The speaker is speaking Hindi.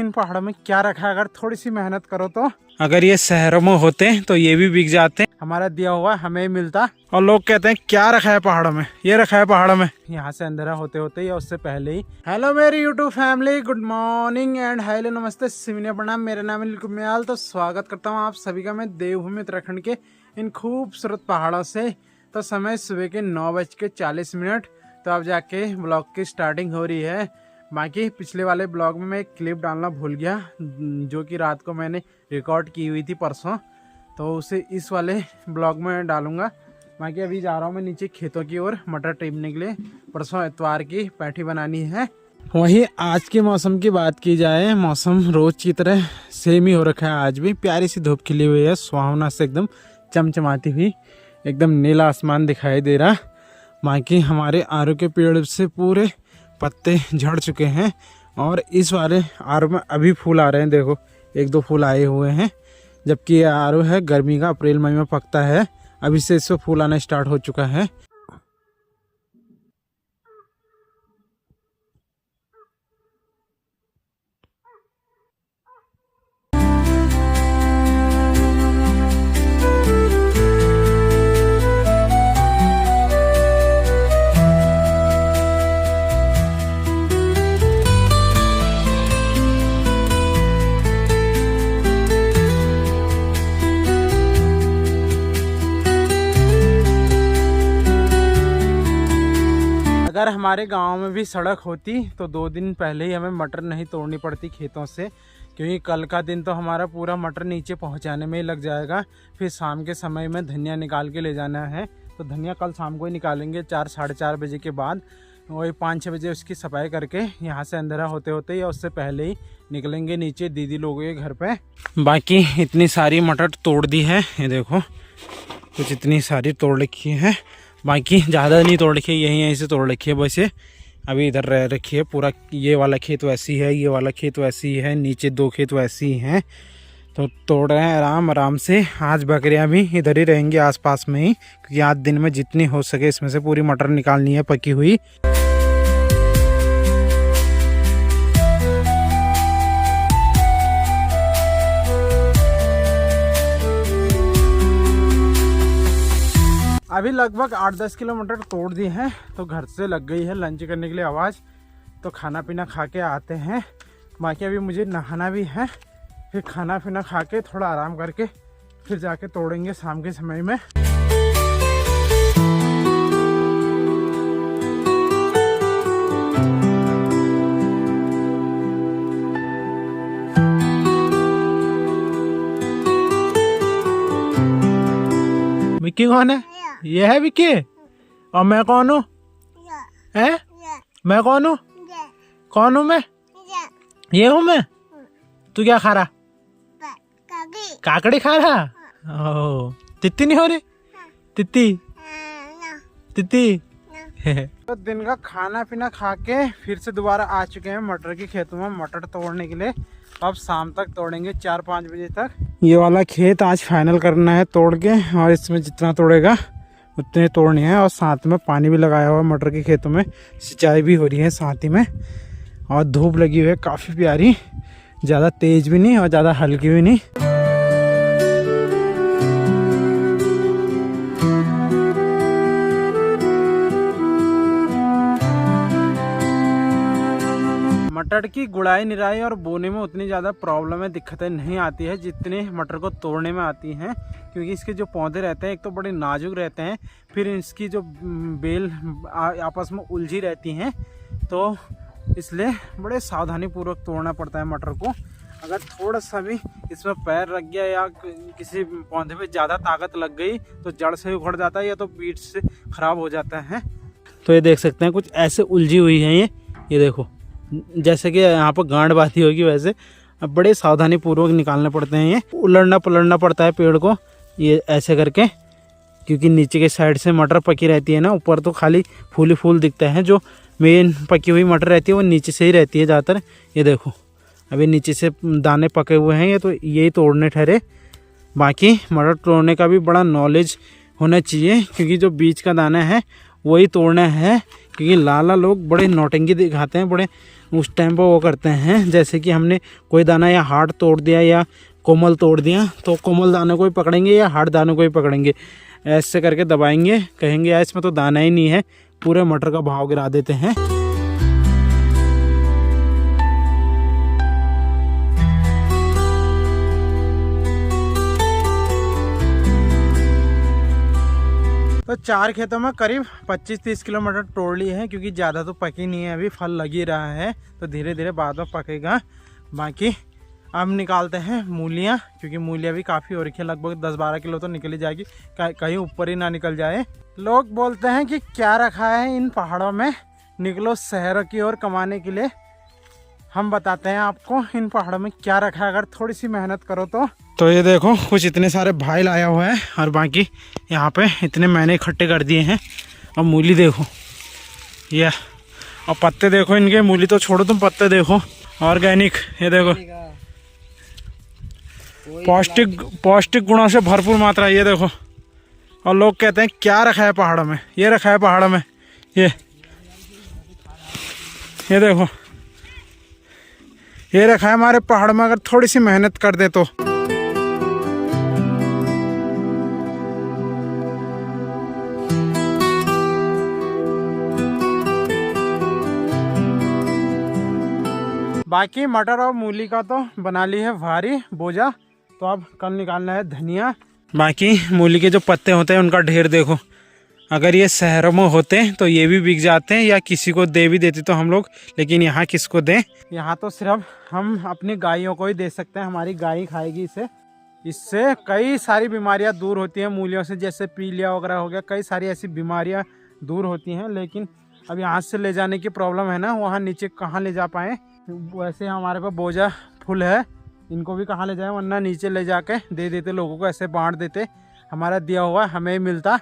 इन पहाड़ों में क्या रखा है, अगर थोड़ी सी मेहनत करो तो। अगर ये शहरों में होते तो ये भी बिक जाते, हमारा दिया हुआ हमें ही मिलता। और लोग कहते हैं क्या रखा है पहाड़ों में, ये रखा है पहाड़ों में। यहाँ से अंधेरा होते होते या उससे पहले ही। हेलो मेरी YouTube family, good morning and hello नमस्ते, सिमने प्रणाम। मेरा नाम है कुमयाल। तो स्वागत करता हूँ आप सभी का मैं देवभूमि उत्तराखंड के इन खूबसूरत पहाड़ों से। तो समय सुबह के 9:40। तो अब जाके ब्लॉग की स्टार्टिंग हो रही है। बाकी पिछले वाले ब्लॉग में मैं एक क्लिप डालना भूल गया, जो कि रात को मैंने रिकॉर्ड की हुई थी परसों, तो उसे इस वाले ब्लॉग में डालूंगा। बाकी अभी जा रहा हूँ मैं नीचे खेतों की ओर मटर टीपने के लिए। परसों इतवार की पैठी बनानी है। वही आज के मौसम की बात की जाए, मौसम रोज की तरह सेम ही हो रखा है। आज भी प्यारी सी धूप खिली हुई है, सुहावना से एकदम चमचमाती हुई, एकदम नीला आसमान दिखाई दे रहा। बाकी हमारे आरू के पेड़ से पूरे पत्ते झड़ चुके हैं और इस वाले आरू में अभी फूल आ रहे हैं। देखो 1-2 फूल आए हुए हैं, जबकि ये आरू है गर्मी का, अप्रैल मई में पकता है। अभी से इसमें फूल आना स्टार्ट हो चुका है। अगर हमारे गांव में भी सड़क होती तो 2 दिन पहले ही हमें मटर नहीं तोड़नी पड़ती खेतों से, क्योंकि कल का दिन तो हमारा पूरा मटर नीचे पहुंचाने में ही लग जाएगा। फिर शाम के समय में धनिया निकाल के ले जाना है, तो धनिया कल शाम को ही निकालेंगे 4-4:30 बजे के बाद। वही 5-6 बजे उसकी सफाई करके यहाँ से अंधेरा होते होते या उससे पहले ही निकलेंगे नीचे दीदी लोगों के घर पे। बाकी इतनी सारी मटर तोड़ दी है, ये देखो कुछ इतनी सारी तोड़ रखी है। बाकी ज़्यादा नहीं तोड़ रखी है, यहीं से तोड़ रखी है बस। ये अभी इधर रह रखी है पूरा। ये वाला खेत वैसी है, ये वाला खेत वैसी है, नीचे 2 खेत वैसी हैं। तो तोड़ रहे हैं आराम आराम से। आज बकरियां भी इधर ही रहेंगी आसपास में ही, क्योंकि आज दिन में जितनी हो सके इसमें से पूरी मटर निकालनी है पकी हुई। अभी लगभग 8-10 किलोमीटर तोड़ दी है, तो घर से लग गई है लंच करने के लिए आवाज़। तो खाना पीना खा के आते हैं। बाकी अभी मुझे नहाना भी है, फिर खाना पीना खा के थोड़ा आराम करके फिर जाके तोड़ेंगे शाम के समय में। विक्की कौन है? ये है विक्की। और मैं कौन हूँ? है? मैं कौन हूँ? कौन हूँ मैं? ये हूँ मैं। तू क्या खा रहा? काकड़ी खा रहा? ओह, तित्ती नहीं हो रही? तित्ती तित्ती। तो दिन का खाना पीना खा के फिर से दोबारा आ चुके हैं मटर के खेतों में मटर तोड़ने के लिए। अब शाम तक तोड़ेंगे 4-5 बजे तक। ये वाला खेत आज फाइनल करना है तोड़ के, और इसमें जितना तोड़ेगा उतने तोड़ने हैं। और साथ में पानी भी लगाया हुआ है मटर के खेतों में, सिंचाई भी हो रही है साथ ही में। और धूप लगी हुई है काफ़ी प्यारी, ज़्यादा तेज़ भी नहीं और ज़्यादा हल्की भी नहीं। मटर की गुड़ाई निराई और बोने में उतनी ज़्यादा प्रॉब्लम है, दिक्कतें नहीं आती है जितने मटर को तोड़ने में आती हैं। क्योंकि इसके जो पौधे रहते हैं एक तो बड़े नाजुक रहते हैं, फिर इसकी जो बेल आपस में उलझी रहती हैं, तो इसलिए बड़े सावधानी पूर्वक तोड़ना पड़ता है मटर को। अगर थोड़ा सा भी इसमें पैर लग गया या किसी पौधे पे ज़्यादा ताकत लग गई तो जड़ से उखड़ जाता है या तो पीठ से ख़राब हो जाता है। तो ये देख सकते हैं कुछ ऐसे उलझी हुई हैं ये देखो, जैसे कि यहाँ पर गांठ बाती होगी वैसे। अब बड़े सावधानी पूर्वक निकालने पड़ते हैं, ये उलटना पलटना पड़ता है पेड़ को ये ऐसे करके, क्योंकि नीचे के साइड से मटर पकी रहती है ना, ऊपर तो खाली फूल ही फूल दिखता है। जो मेन पकी हुई मटर रहती है वो नीचे से ही रहती है ज़्यादातर। ये देखो अभी नीचे से दाने पके हुए हैं, ये तो यही तोड़ने ठहरे। बाकी मटर तोड़ने का भी बड़ा नॉलेज होना चाहिए, क्योंकि जो बीच का दाना है वही तोड़ना है। क्योंकि लाला लोग बड़े नौटंकी दिखाते हैं, बड़े उस टाइम पर वो करते हैं, जैसे कि हमने कोई दाना या हार्ड तोड़ दिया या कोमल तोड़ दिया तो कोमल दाने को ही पकड़ेंगे या हार्ड दाने को ही पकड़ेंगे, ऐसे करके दबाएंगे, कहेंगे यार इसमें तो दाना ही नहीं है, पूरे मटर का भाव गिरा देते हैं। तो 4 खेतों में करीब 25-30 किलो मटर तोड़ लिए हैं, क्योंकि ज़्यादा तो पकी नहीं है, अभी फल लग ही रहा है, तो धीरे धीरे बाद में पकेगा। बाकी अब निकालते हैं मूलियाँ, क्योंकि मूलियाँ भी काफ़ी हो रखी है, लगभग 10-12 किलो तो निकल ही जाएगी, कहीं ऊपर ही ना निकल जाए। लोग बोलते हैं कि क्या रखा है इन पहाड़ों में, निकलो शहर की ओर कमाने के लिए। हम बताते हैं आपको इन पहाड़ों में क्या रखा है, अगर थोड़ी सी मेहनत करो तो ये देखो कुछ इतने सारे भाई लाया हुआ है, और बाकी यहाँ पे इतने मैंने इकट्ठे कर दिए हैं। और मूली देखो ये, और पत्ते देखो इनके, मूली तो छोड़ो तुम, पत्ते देखो ऑर्गेनिक, ये देखो पौष्टिक गुणों से भरपूर मात्रा, ये देखो। और लोग कहते हैं क्या रखा है पहाड़ों में, ये रखा है पहाड़ों में, ये देखो, ये रखा है हमारे पहाड़ में, अगर थोड़ी सी मेहनत कर दे तो। बाकी मटर और मूली का तो बना ली है भारी बोझा, तो अब कल निकालना है धनिया। बाकी मूली के जो पत्ते होते हैं उनका ढेर देखो, अगर ये शहरों में होते तो ये भी बिक जाते हैं या किसी को दे भी देते तो हम लोग, लेकिन यहाँ किसको दें। यहाँ तो सिर्फ हम अपनी गायों को ही दे सकते हैं, हमारी गाय ही खाएगी इसे। इससे कई सारी बीमारियाँ दूर होती हैं मूलियों से, जैसे पीलिया वगैरह हो गया, कई सारी ऐसी बीमारियाँ दूर होती हैं। लेकिन अब यहाँ से ले जाने की प्रॉब्लम है ना, वहाँ नीचे कहाँ ले जा पाएँ, वैसे हमारे पास बोझा फुल है, इनको भी कहाँ ले जाएं, वरना नीचे ले जाके दे देते लोगों को, ऐसे बांट देते, हमारा दिया हुआ हमें मिलता।